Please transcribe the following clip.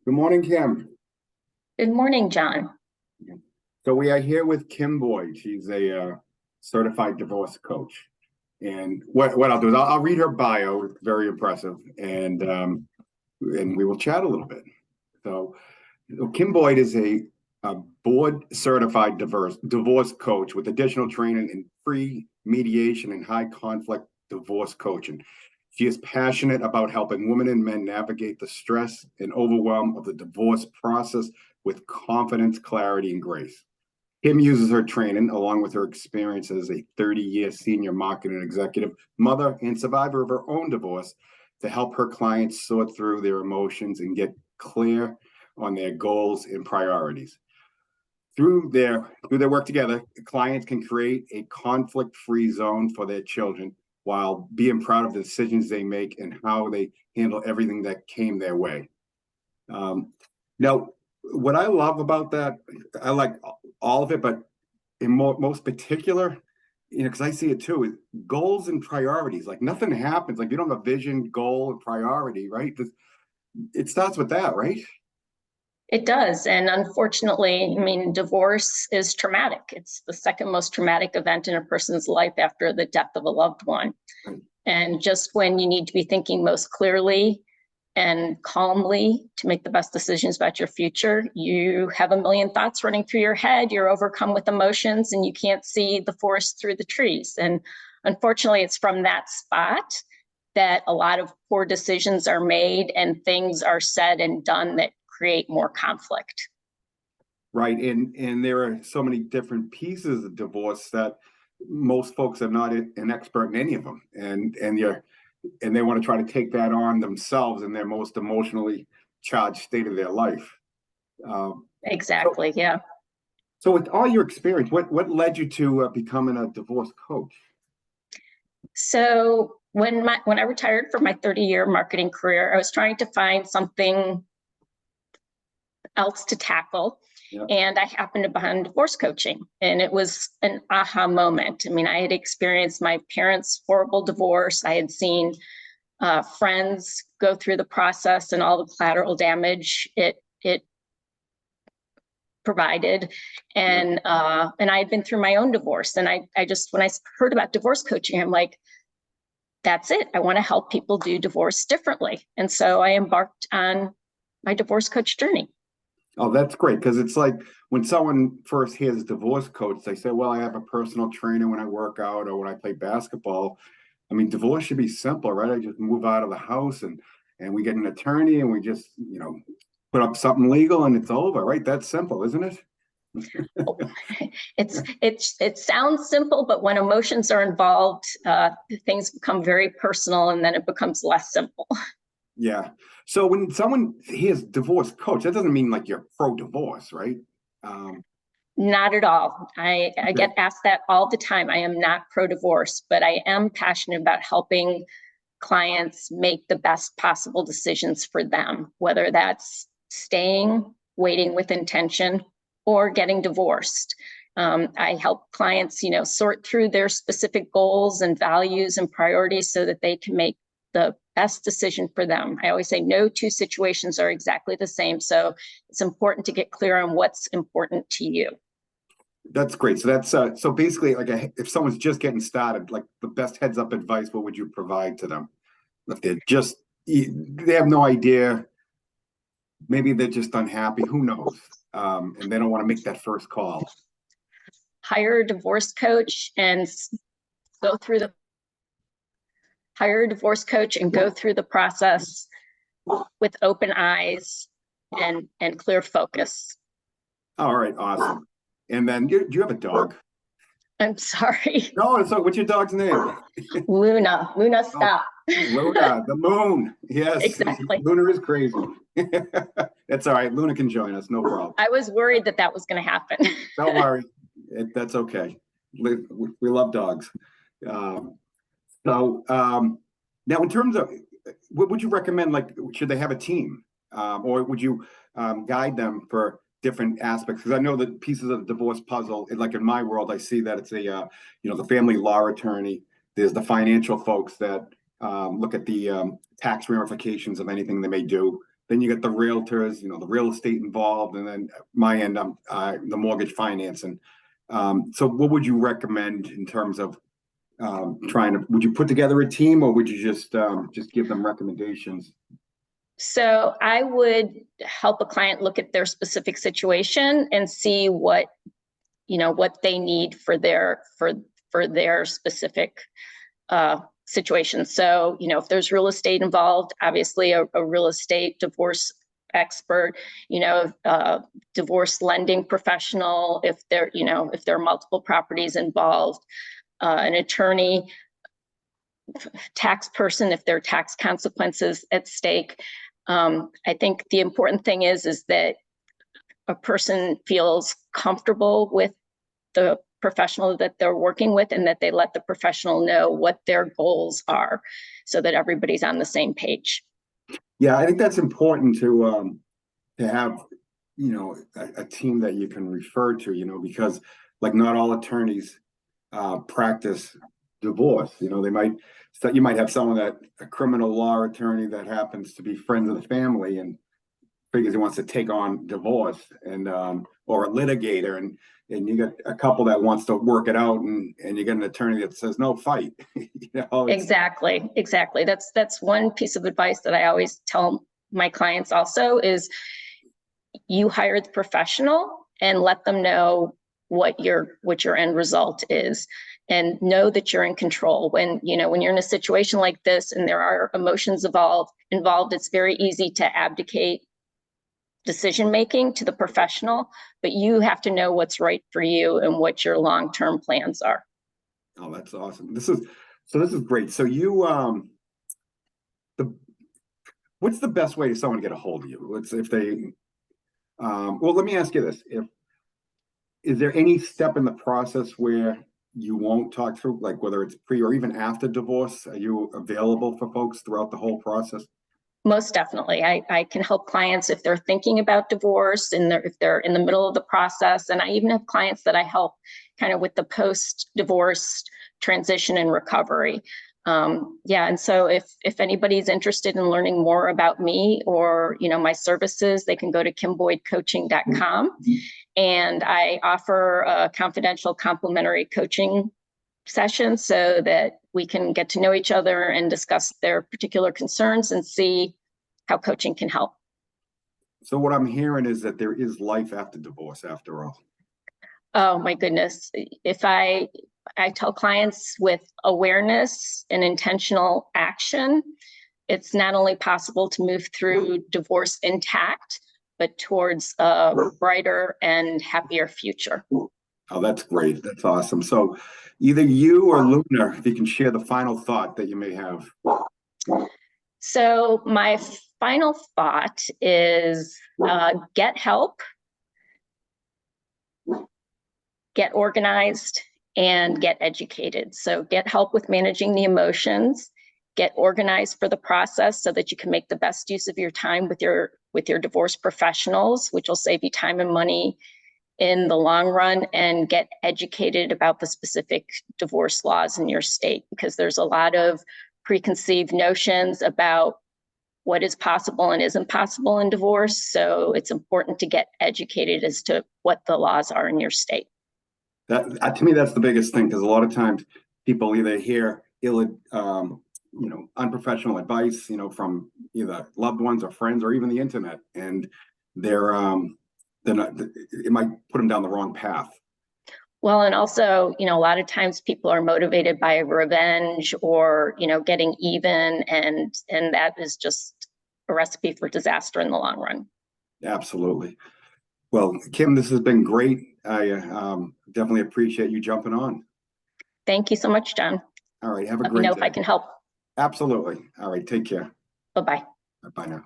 Good morning, Kim. Good morning, John. So we are here with Kim Boyd. She's a certified divorce coach. And what I'll do is I'll read her bio. It's very impressive, and we will chat a little bit. So Kim Boyd is a board certified divorce coach with additional training in pre-mediation and high conflict divorce coaching. She is passionate about helping women and men navigate the stress and overwhelm of the divorce process with confidence, clarity, and grace. Kim uses her training, along with her experience as a 30-year senior marketing executive, mother, and survivor of her own divorce, to help her clients sort through their emotions and get clear on their goals and priorities. Through their work together, clients can create a conflict-free zone for their children while being proud of the decisions they make and how they handle everything that came their way. Now, what I love about that, I like all of it, but in most particular, because I see it too, is goals and priorities. Like nothing happens. Like you don't have a vision, goal, and priority, right? It starts with that, right? It does. And unfortunately, divorce is traumatic. It's the second most traumatic event in a person's life after the death of a loved one. Right. And just when you need to be thinking most clearly and calmly to make the best decisions about your future, you have a million thoughts running through your head, you're overcome with emotions, and you can't see the forest through the trees. And unfortunately, it's from that spot that a lot of poor decisions are made and things are said and done that create more conflict. Right. And there are so many different pieces of divorce that most folks are not an expert in any of them. And they want to try to take that on themselves in their most emotionally charged state of their life. Exactly. Yeah. So with all your experience, what led you to becoming a divorce coach? So when I retired from my 30-year marketing career, I was trying to find something else to tackle. Yeah. And I happened to find divorce coaching, and it was an aha moment. I had experienced my parents' horrible divorce. I had seen friends go through the process and all the collateral damage it provided. And I had been through my own divorce. And I just, when I heard about divorce coaching, I'm like, that's it. I want to help people do divorce differently. And so I embarked on my divorce coach journey. Oh, that's great. Because it's like when someone first hears divorce coach, they say, well, I have a personal trainer when I work out or when I play basketball. Divorce should be simple, right? I just move out of the house and we get an attorney and we just, put up something legal and it's over, right? That's simple, isn't it? It sounds simple, but when emotions are involved, things become very personal, and then it becomes less simple. Yeah. So when someone hears divorce coach, that doesn't mean like you're pro-divorce, right? Not at all. I get asked that all the time. I am not pro-divorce, but I am passionate about helping clients make the best possible decisions for them, whether that's staying, waiting with intention, or getting divorced. I help clients, sort through their specific goals and values and priorities so that they can make the best decision for them. I always say no two situations are exactly the same. So it's important to get clear on what's important to you. That's great. So that's so basically like if someone's just getting started, like the best heads up advice, what would you provide to them? If they have no idea, maybe they're just unhappy, who knows? And they don't want to make that first call. Hire a divorce coach and go through the process with open eyes and clear focus. All right, awesome. And then do you have a dog? I'm sorry. No, so what's your dog's name? Luna. Luna, stop. Oh, Luna, the moon. Yes, exactly. Luna is crazy. That's all right. Luna can join us, no problem. I was worried that was going to happen. Don't worry, that's okay. We love dogs. Now, in terms of what would you recommend? Like, should they have a team, or would you guide them for different aspects? Because I know that pieces of the divorce puzzle, like in my world, I see that it's the family law attorney. There's the financial folks that look at the tax ramifications of anything they may do. then you get the realtors, the real estate involved, and then my end, I'm the mortgage financing. So what would you recommend in terms of would you put together a team, or would you just give them recommendations? So I would help a client look at their specific situation and see what they need for their specific situation. So, if there's real estate involved, obviously a real estate divorce expert, divorce lending professional, if there are multiple properties involved, an attorney, tax person, if there are tax consequences at stake. I think the important thing is that a person feels comfortable with the professional that they're working with, and that they let the professional know what their goals are, so that everybody's on the same page. Yeah, I think that's important to have, a team that you can refer to, because like not all attorneys practice divorce. You might have a criminal law attorney that happens to be friends of the family and figures he wants to take on divorce, and or a litigator, and you get a couple that wants to work it out, and you get an attorney that says no, fight. Exactly. That's one piece of advice that I always tell my clients also is, you hire the professional and let them know what your end result is, and know that you're in control. When you're in a situation like this and there are emotions involved, it's very easy to abdicate decision making to the professional, but you have to know what's right for you and what your long-term plans are. Oh, that's awesome. This is great. So what's the best way someone to get a hold of you? Well, let me ask you this. Is there any step in the process where you won't talk through, like whether it's pre or even after divorce? Are you available for folks throughout the whole process? Most definitely. I can help clients if they're thinking about divorce and if they're in the middle of the process. And I even have clients that I help kind of with the post-divorce transition and recovery. And so if anybody's interested in learning more about me or, my services, they can go to kimboydcoaching.com. And I offer a confidential complimentary coaching session so that we can get to know each other and discuss their particular concerns and see how coaching can help. So what I'm hearing is that there is life after divorce, after all. Oh my goodness. If I tell clients, with awareness and intentional action, it's not only possible to move through divorce intact, but towards a brighter and happier future. Oh, that's great. That's awesome. So either you or Luna, if you can share the final thought that you may have. So my final thought is get help, get organized, and get educated. So get help with managing the emotions, get organized for the process so that you can make the best use of your time with your divorce professionals, which will save you time and money in the long run, and get educated about the specific divorce laws in your state, because there's a lot of preconceived notions about what is possible and isn't possible in divorce. So it's important to get educated as to what the laws are in your state. That to me, that's the biggest thing, because a lot of times people either hear unprofessional advice, from either loved ones or friends or even the internet, and it might put them down the wrong path. Well, and also, a lot of times people are motivated by revenge or, getting even, and that is just a recipe for disaster in the long run. Absolutely. Well, Kim, this has been great. I definitely appreciate you jumping on. Thank you so much, John. All right. Have a great day. Let me know if I can help. Absolutely. All right. Take care. Bye-bye. Bye now.